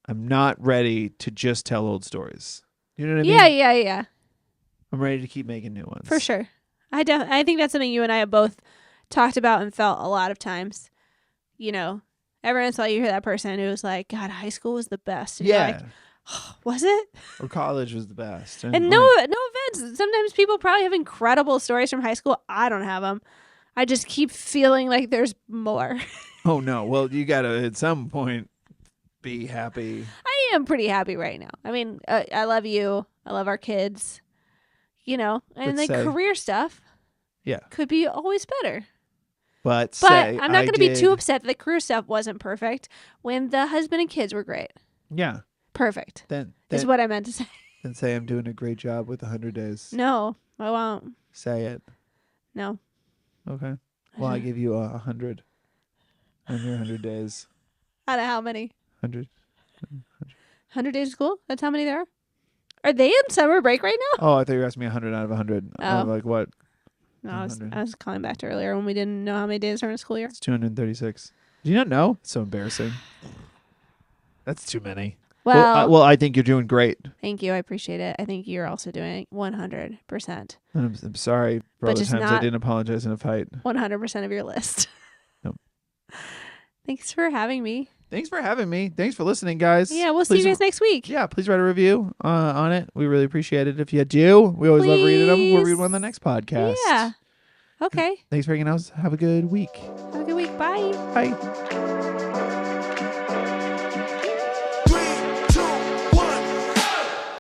[SPEAKER 1] I'm not ready to just tell old stories. You know what I mean?
[SPEAKER 2] Yeah.
[SPEAKER 1] I'm ready to keep making new ones.
[SPEAKER 2] For sure. I think that's something you and I have both talked about and felt a lot of times. You know, every once in a while you hear that person who was like, God, high school was the best. And you're like, oh, was it?
[SPEAKER 1] Or college was the best.
[SPEAKER 2] And no offense. Sometimes people probably have incredible stories from high school. I don't have them. I just keep feeling like there's more.
[SPEAKER 1] Oh, no. Well, you got to, at some point, be happy.
[SPEAKER 2] I am pretty happy right now. I mean, I love you. I love our kids. You know, and like career stuff.
[SPEAKER 1] Yeah.
[SPEAKER 2] Could be always better.
[SPEAKER 1] But
[SPEAKER 2] I'm not going to be too upset that the career stuff wasn't perfect when the husband and kids were great.
[SPEAKER 1] Yeah.
[SPEAKER 2] Perfect.
[SPEAKER 1] Then
[SPEAKER 2] is what I meant to say.
[SPEAKER 1] Then say I'm doing a great job with 100 days.
[SPEAKER 2] No, I won't.
[SPEAKER 1] Say it.
[SPEAKER 2] No.
[SPEAKER 1] Okay. Well, I give you 100 on your 100 days.
[SPEAKER 2] Out of how many?
[SPEAKER 1] 100.
[SPEAKER 2] 100 days of school? That's how many there are? Are they in summer break right now?
[SPEAKER 1] Oh, I thought you were asking me 100 out of 100.
[SPEAKER 2] Oh.
[SPEAKER 1] I'm like, what?
[SPEAKER 2] No, I was calling back to earlier when we didn't know how many days are in a school year.
[SPEAKER 1] It's 236. Do you not know? It's so embarrassing. That's too many. Well, I think you're doing great.
[SPEAKER 2] Thank you. I appreciate it. I think you're also doing 100%.
[SPEAKER 1] I'm sorry for all the times I didn't apologize in a fight.
[SPEAKER 2] 100% of your list.
[SPEAKER 1] Nope.
[SPEAKER 2] Thanks for having me.
[SPEAKER 1] Thanks for having me. Thanks for listening, guys.
[SPEAKER 2] Yeah, we'll see you guys next week.
[SPEAKER 1] Yeah, please write a review on it. We really appreciate it if you do. We always love reading them. We'll read one on the next podcast.
[SPEAKER 2] Yeah. Okay.
[SPEAKER 1] Thanks for hanging out. Have a good week.
[SPEAKER 2] Have a good week. Bye.
[SPEAKER 1] Bye.